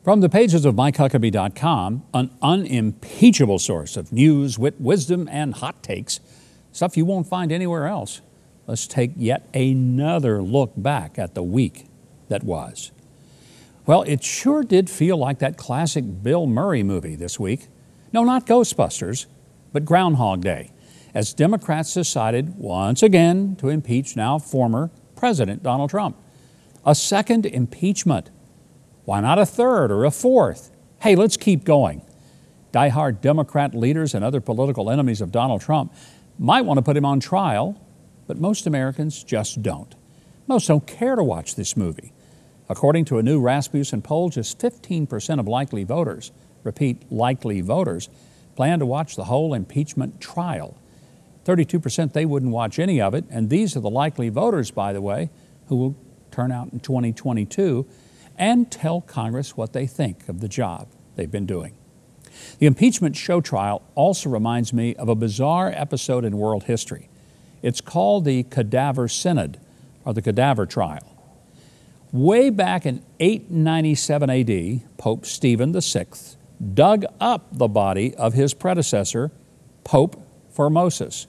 From the pages of MikeHuckabee.com, an unimpeachable source of news, wit, wisdom, and hot takes, stuff you won't find anywhere else, let's take yet another look back at the week that was. Well, it sure did feel like that classic Bill Murray movie this week. No, not Ghostbusters, but Groundhog Day, as Democrats decided once again to impeach now former President Donald Trump. A second impeachment. Why not a third or a fourth? Hey, let's keep going. Die-hard Democrat leaders and other political enemies of Donald Trump might want to put him on trial, but most Americans just don't. Most don't care to watch this movie. According to a new Rasmussen poll, just 15% of likely voters, repeat, likely voters, plan to watch the whole impeachment trial. 32% they wouldn't watch any of it, and these are the likely voters, by the way, who will turn out in 2022 and tell Congress what they think of the job they've been doing. The impeachment show trial also reminds me of a bizarre episode in world history. It's called the Cadaver Synod, or the Cadaver Trial. Way back in 897 AD, Pope Stephen VI dug up the body of his predecessor, Pope Formosus,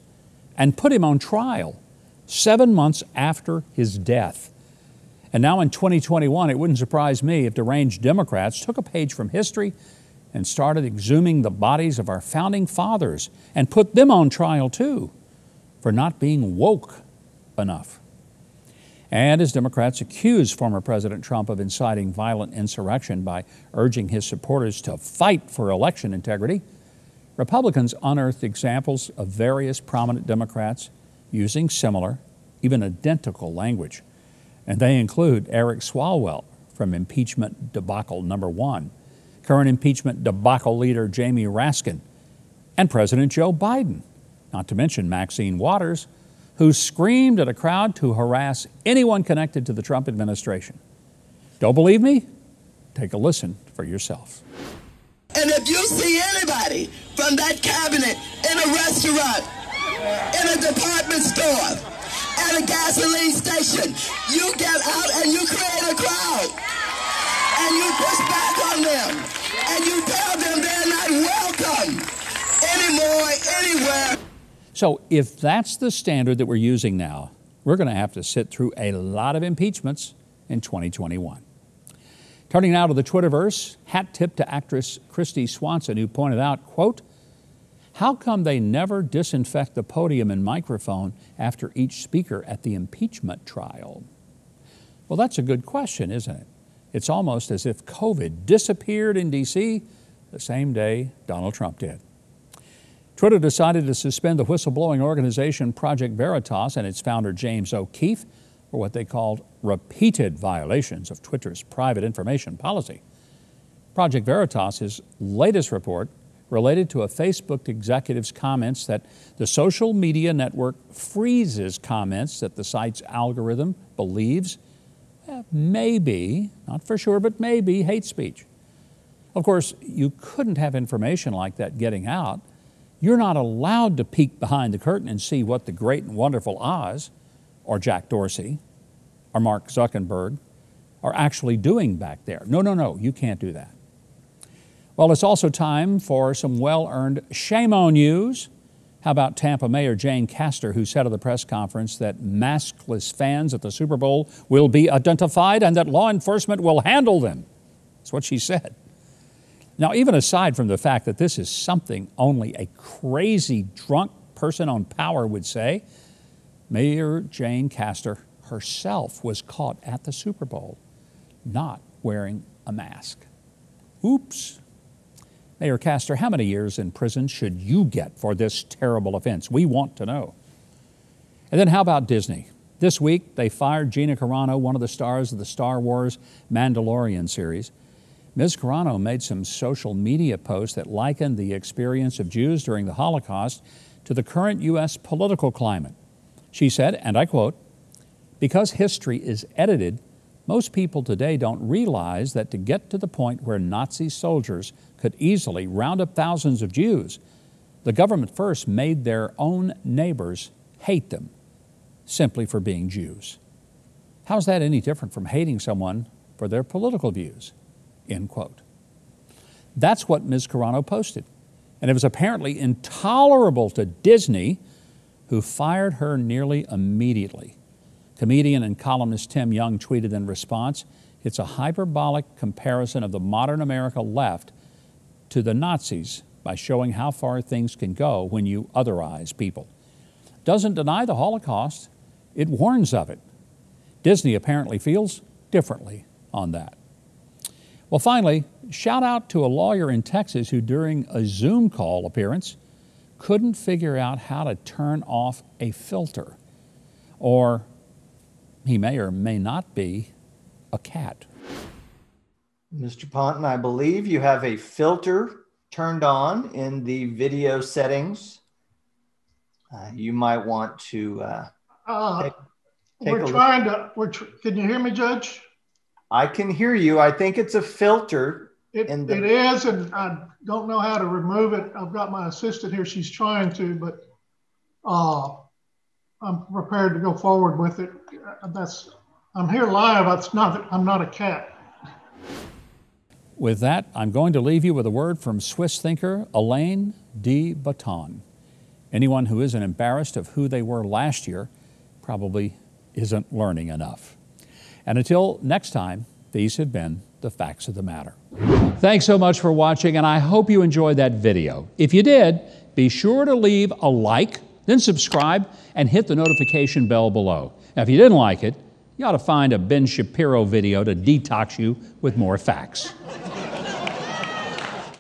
and put him on trial 7 months after his death. And now in 2021, it wouldn't surprise me if deranged Democrats took a page from history and started exhuming the bodies of our founding fathers and put them on trial too for not being woke enough. And as Democrats accuse former President Trump of inciting violent insurrection by urging his supporters to fight for election integrity, Republicans unearthed examples of various prominent Democrats using similar, even identical language. And they include Eric Swalwell from impeachment debacle number 1, current impeachment debacle leader Jamie Raskin, and President Joe Biden, not to mention Maxine Waters, who screamed at a crowd to harass anyone connected to the Trump administration. Don't believe me? Take a listen for yourself. And if you see anybody from that cabinet in a restaurant, in a department store, at a gasoline station, you get out and you create a crowd. And you push back on them. And you tell them they're not welcome anymore, anywhere. So if that's the standard that we're using now, we're going to have to sit through a lot of impeachments in 2021. Turning now to the Twitterverse, hat tip to actress Christy Swanson, who pointed out, quote, "How come they never disinfect the podium and microphone after each speaker at the impeachment trial?" Well, that's a good question, isn't it? It's almost as if COVID disappeared in D.C. the same day Donald Trump did. Twitter decided to suspend the whistleblowing organization Project Veritas and its founder James O'Keefe for what they called repeated violations of Twitter's private information policy. Project Veritas's latest report related to a Facebook executive's comments that the social media network freezes comments that the site's algorithm believes maybe, not for sure, but maybe hate speech. Of course, you couldn't have information like that getting out. You're not allowed to peek behind the curtain and see what the great and wonderful Oz, or Jack Dorsey, or Mark Zuckerberg are actually doing back there. No, you can't do that. Well, it's also time for some well-earned shame-on news. How about Tampa Mayor Jane Castor, who said at the press conference that maskless fans at the Super Bowl will be identified and that law enforcement will handle them. That's what she said. Now, even aside from the fact that this is something only a crazy drunk person on power would say, Mayor Jane Castor herself was caught at the Super Bowl not wearing a mask. Oops. Mayor Castor, how many years in prison should you get for this terrible offense? We want to know. And then how about Disney? This week, they fired Gina Carano, one of the stars of the Star Wars Mandalorian series. Ms. Carano made some social media posts that likened the experience of Jews during the Holocaust to the current U.S. political climate. She said, and I quote, "Because history is edited, most people today don't realize that to get to the point where Nazi soldiers could easily round up thousands of Jews, the government first made their own neighbors hate them simply for being Jews. How's that any different from hating someone for their political views?" End quote. That's what Ms. Carano posted. And it was apparently intolerable to Disney, who fired her nearly immediately. Comedian and columnist Tim Young tweeted in response, "It's a hyperbolic comparison of the modern America left to the Nazis by showing how far things can go when you otherize people. Doesn't deny the Holocaust, it warns of it." Disney apparently feels differently on that. Well, finally, shout out to a lawyer in Texas who, during a Zoom call appearance, couldn't figure out how to turn off a filter. Or he may or may not be a cat. Mr. Ponton, I believe you have a filter turned on in the video settings. You might want to take we're trying to, can you hear me, Judge? I can hear you. I think it's a filter. It is, and I don't know how to remove it. I've got my assistant here. She's trying to, but I'm prepared to go forward with it. I'm here live. I'm not a cat. With that, I'm going to leave you with a word from Swiss thinker Alain de Botton. Anyone who isn't embarrassed of who they were last year probably isn't learning enough. And until next time, these have been the facts of the matter. Thanks so much for watching, and I hope you enjoyed that video. If you did, be sure to leave a like, then subscribe, and hit the notification bell below. Now, if you didn't like it, you ought to find a Ben Shapiro video to detox you with more facts.